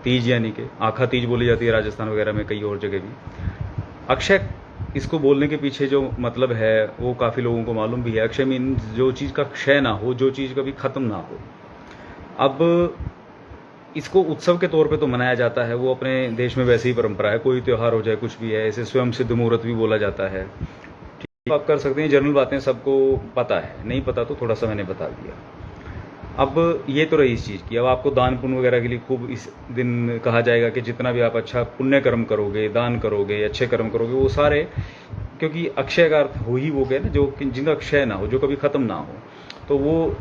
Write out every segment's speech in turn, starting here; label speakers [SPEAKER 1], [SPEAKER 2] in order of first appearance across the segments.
[SPEAKER 1] तीज यानी कि आखा तीज बोली जाती है राजस्थान वगैरह में, कई और जगह भी। अक्षय, इसको बोलने के पीछे जो मतलब है वो काफ़ी लोगों को मालूम भी है। अक्षय मीन्स जो चीज़ का क्षय ना हो, जो चीज़ कभी ख़त्म ना हो। अब इसको उत्सव के तौर पे तो मनाया जाता है, वो अपने देश में वैसे ही परंपरा है, कोई त्यौहार हो जाए कुछ भी है, इसे स्वयं सिद्ध मुहूर्त भी बोला जाता है। ठीक, आप कर सकते हैं, जनरल बातें सबको पता है, नहीं पता तो थोड़ा सा मैंने बता दिया। अब ये तो रही इस चीज़ की। अब आपको दान पुण्य वगैरह के लिए खूब इस दिन कहा जाएगा कि जितना भी आप अच्छा पुण्य कर्म करोगे, दान करोगे, अच्छे कर्म करोगे, वो सारे, क्योंकि अक्षय का अर्थ हो ही वो गए ना, जो जिनका क्षय ना हो, जो कभी ख़त्म ना हो, तो वो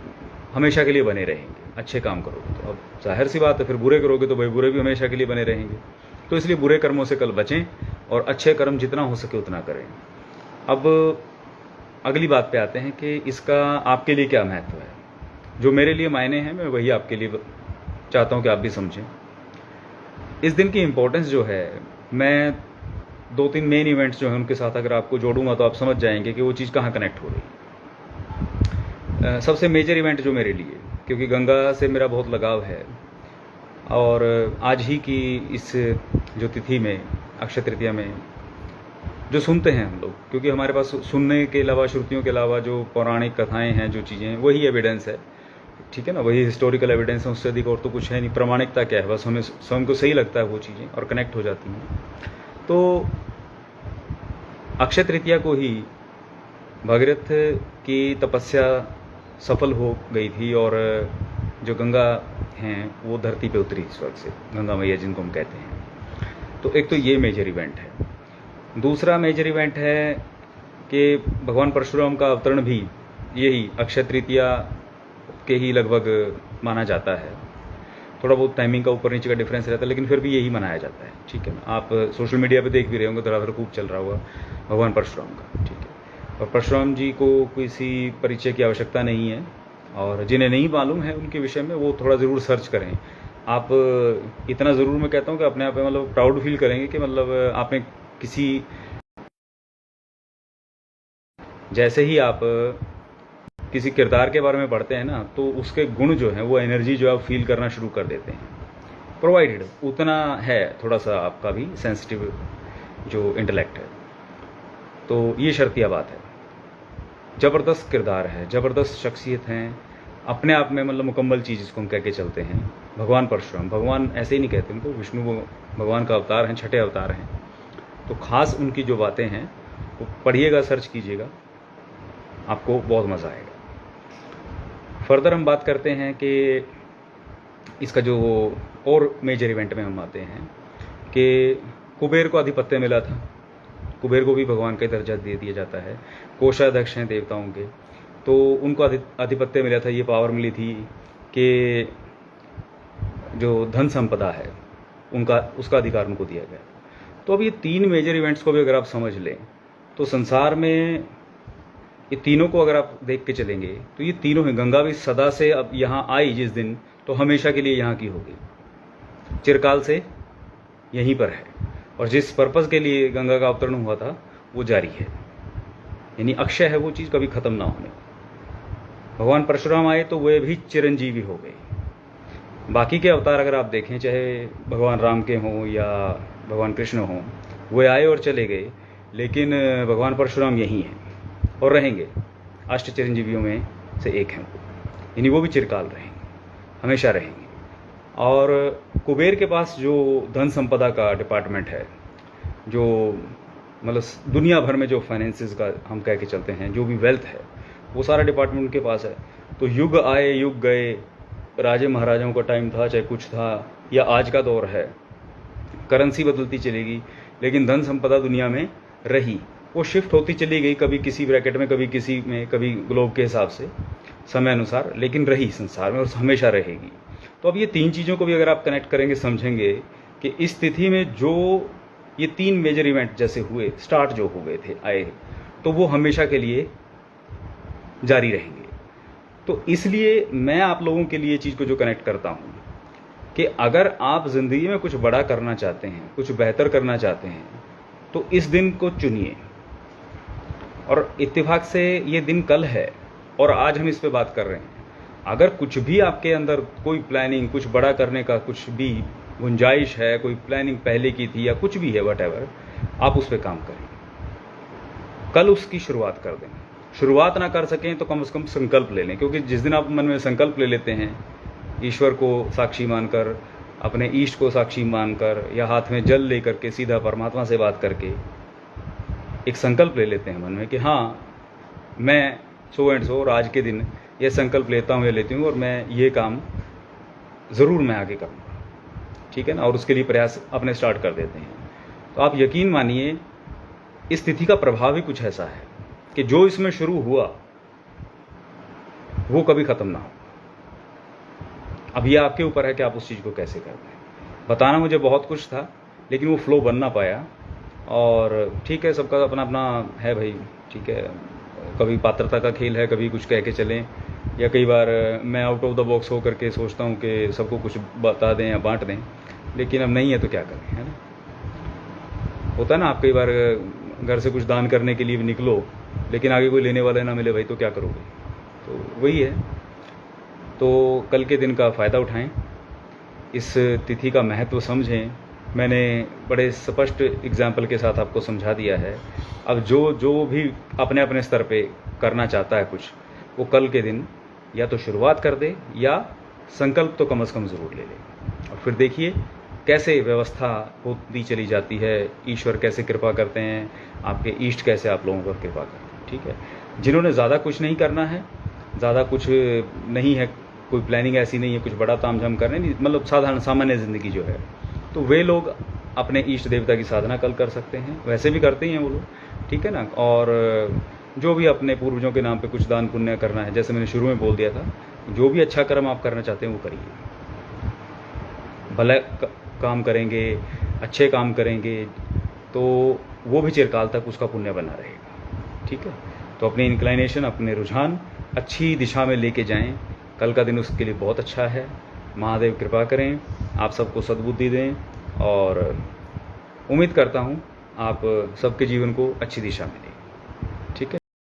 [SPEAKER 1] हमेशा के लिए बने रहेंगे। अच्छे काम करोगे तो अब जाहिर सी बात है, फिर बुरे करोगे तो भाई बुरे भी हमेशा के लिए बने रहेंगे। तो इसलिए बुरे कर्मों से कल बचें और अच्छे कर्म जितना हो सके उतना करें। अब अगली बात पे आते हैं कि इसका आपके लिए क्या महत्व है। जो मेरे लिए मायने हैं मैं वही आपके लिए चाहता हूं कि आप भी समझें। इस दिन की इम्पोर्टेंस जो है, मैं 2-3 मेन इवेंट्स जो हैं उनके साथ अगर आपको जोड़ूंगा तो आप समझ जाएंगे कि वो चीज़ कहाँ कनेक्ट हो रही है। सबसे मेजर इवेंट जो मेरे लिए, क्योंकि गंगा से मेरा बहुत लगाव है, और आज ही की इस जो तिथि में, अक्षय तृतीया में, जो सुनते हैं हम लोग, क्योंकि हमारे पास सुनने के अलावा, श्रुतियों के अलावा जो पौराणिक कथाएं हैं, जो चीज़ें हैं, वही एविडेंस है। ठीक है ना, वही हिस्टोरिकल एविडेंस है, उससे अधिक और तो कुछ है नहीं। प्रमाणिकता क्या है, बस हमें स्वयं को सही लगता है वो चीज़ें और कनेक्ट हो जाती हैं। तो अक्षय तृतीया को ही भागीरथ की तपस्या सफल हो गई थी और जो गंगा हैं वो धरती पे उतरी स्वर्ग से, गंगा मैया जिनको हम कहते हैं। तो एक तो ये मेजर इवेंट है। दूसरा मेजर इवेंट है कि भगवान परशुराम का अवतरण भी यही अक्षय तृतीया के ही लगभग माना जाता है। थोड़ा बहुत टाइमिंग का ऊपर नीचे का डिफरेंस रहता है, लेकिन फिर भी यही मनाया जाता है। ठीक है ना, आप सोशल मीडिया पे देख भी रहे होंगे, धड़ाधड़ खूब चल रहा होगा भगवान परशुराम का। ठीक है, और परशुराम जी को किसी परिचय की आवश्यकता नहीं है, और जिन्हें नहीं मालूम है उनके विषय में वो थोड़ा ज़रूर सर्च करें। आप इतना ज़रूर मैं कहता हूँ कि अपने आप में मतलब प्राउड फील करेंगे कि मतलब आपने किसी, जैसे ही आप किसी किरदार के बारे में पढ़ते हैं ना, तो उसके गुण जो हैं, वो एनर्जी जो आप फील करना शुरू कर देते हैं, प्रोवाइडेड उतना है थोड़ा सा आपका भी सेंसिटिव जो इंटेलेक्ट है। तो ये शर्तिया बात है। ज़बरदस्त किरदार है, ज़बरदस्त शख्सियत हैं, अपने आप में मतलब मुकम्मल चीज़ इसको हम कह के चलते हैं। भगवान परशुराम, भगवान ऐसे ही नहीं कहते उनको, विष्णु भगवान का अवतार हैं, छठे अवतार हैं। तो ख़ास उनकी जो बातें हैं वो पढ़िएगा, सर्च कीजिएगा, आपको बहुत मज़ा आएगा। फर्दर हम बात करते हैं कि इसका जो और मेजर इवेंट में हम आते हैं कि कुबेर को आधिपत्य मिला था। कुबेर को भी भगवान का दर्जा दे दिया जाता है, कोषाध्यक्ष हैं देवताओं के, तो उनको आधिपत्य मिला था, ये पावर मिली थी कि जो धन संपदा है उनका, उसका अधिकार उनको दिया गया। तो अब ये 3 मेजर इवेंट्स को भी अगर आप समझ लें तो संसार में ये तीनों को अगर आप देख के चलेंगे तो ये तीनों हैं। गंगा भी सदा से अब यहाँ आई जिस दिन, तो हमेशा के लिए यहाँ की होगी, चिरकाल से यहीं पर है, और जिस पर्पज़ के लिए गंगा का अवतरण हुआ था वो जारी है, यानी अक्षय है वो चीज़, कभी ख़त्म ना होने। भगवान परशुराम आए तो वे भी चिरंजीवी हो गए। बाकी के अवतार अगर आप देखें, चाहे भगवान राम के हों या भगवान कृष्ण हों, वे आए और चले गए, लेकिन भगवान परशुराम यहीं हैं और रहेंगे। अष्ट चिरंजीवियों में से एक हैं, यानी वो भी चिरकाल रहेंगे, हमेशा रहेंगे। और कुबेर के पास जो धन संपदा का डिपार्टमेंट है, जो मतलब दुनिया भर में जो फाइनेंसेस का हम कह के चलते हैं, जो भी वेल्थ है, वो सारा डिपार्टमेंट उनके पास है। तो युग आए युग गए, राजे महाराजाओं का टाइम था, चाहे कुछ था, या आज का दौर है, करेंसी बदलती चलेगी, लेकिन धन संपदा दुनिया में रही। वो शिफ्ट होती चली गई, कभी किसी ब्रैकेट में, कभी किसी में, कभी ग्लोब के हिसाब से, समय अनुसार, लेकिन रही संसार में और हमेशा रहेगी। तो अब ये 3 चीज़ों को भी अगर आप कनेक्ट करेंगे, समझेंगे कि इस तिथि में जो ये 3 मेजर इवेंट जैसे हुए, स्टार्ट जो हो गए थे, आए, तो वो हमेशा के लिए जारी रहेंगे। तो इसलिए मैं आप लोगों के लिए चीज़ को जो कनेक्ट करता हूँ कि अगर आप ज़िंदगी में कुछ बड़ा करना चाहते हैं, कुछ बेहतर करना चाहते हैं, तो इस दिन को चुनिए। और इत्तेफाक से ये दिन कल है और आज हम इस पे बात कर रहे हैं, अगर कुछ भी आपके अंदर कोई प्लानिंग, कुछ बड़ा करने का कुछ भी गुंजाइश है, कोई प्लानिंग पहले की थी या कुछ भी है, वट आप उस पर काम करें, कल उसकी शुरुआत कर दें। शुरुआत ना कर सकें तो कम से कम संकल्प ले लें, क्योंकि जिस दिन आप मन में संकल्प ले लेते हैं, ईश्वर को साक्षी मानकर, अपने ईष्ट को साक्षी मानकर, या हाथ में जल लेकर के सीधा परमात्मा से बात करके एक संकल्प ले लेते हैं मन में कि हाँ मैं सो एंड सो और आज के दिन ये संकल्प लेता हूँ या लेती हूँ और मैं ये काम ज़रूर मैं आगे करूँगा, ठीक है ना, और उसके लिए प्रयास अपने स्टार्ट कर देते हैं। तो आप यकीन मानिए इस तिथि का प्रभाव ही कुछ ऐसा है कि जो इसमें शुरू हुआ वो कभी ख़त्म ना हो। अब ये आपके ऊपर है कि आप उस चीज़ को कैसे करते हैं। बताना मुझे बहुत कुछ था, लेकिन वो फ्लो बन ना पाया। और ठीक है, सबका अपना अपना है भाई, ठीक है, कभी पात्रता का खेल है, कभी कुछ कह के चलें, या कई बार मैं आउट ऑफ द बॉक्स होकर के सोचता हूँ कि सबको कुछ बता दें या बांट दें, लेकिन अब नहीं है तो क्या करें, है ना। होता है ना, आप कई बार घर से कुछ दान करने के लिए भी निकलो, लेकिन आगे कोई लेने वाला ना मिले भाई, तो क्या करोगे। तो वही है। तो कल के दिन का फ़ायदा उठाएं, इस तिथि का महत्व समझें। मैंने बड़े स्पष्ट एग्जाम्पल के साथ आपको समझा दिया है। अब जो भी अपने अपने स्तर पे करना चाहता है कुछ, वो कल के दिन या तो शुरुआत कर दे या संकल्प तो कम से कम ज़रूर ले ले, और फिर देखिए कैसे व्यवस्था होती चली जाती है, ईश्वर कैसे कृपा करते हैं, आपके ईष्ट कैसे आप लोगों पर कृपा करते हैं, ठीक है। जिन्होंने ज़्यादा कुछ नहीं करना है, ज़्यादा कुछ नहीं है, कोई प्लानिंग ऐसी नहीं है, कुछ बड़ा तामझाम करने नहीं, मतलब साधारण सामान्य ज़िंदगी जो है, तो वे लोग अपने इष्ट देवता की साधना कल कर सकते हैं। वैसे भी करते ही हैं वो लोग, ठीक है ना। और जो भी अपने पूर्वजों के नाम पे कुछ दान पुण्य करना है, जैसे मैंने शुरू में बोल दिया था, जो भी अच्छा कर्म आप करना चाहते हैं वो करिए। भला काम करेंगे, अच्छे काम करेंगे, तो वो भी चिरकाल तक उसका पुण्य बना रहेगा, ठीक है। तो अपनी इंक्लाइनेशन, अपने रुझान अच्छी दिशा में लेके जाएं। कल का दिन उसके लिए बहुत अच्छा है। महादेव कृपा करें, आप सबको सद्बुद्धि दें, और उम्मीद करता हूँ आप सबके जीवन को अच्छी दिशा में दें।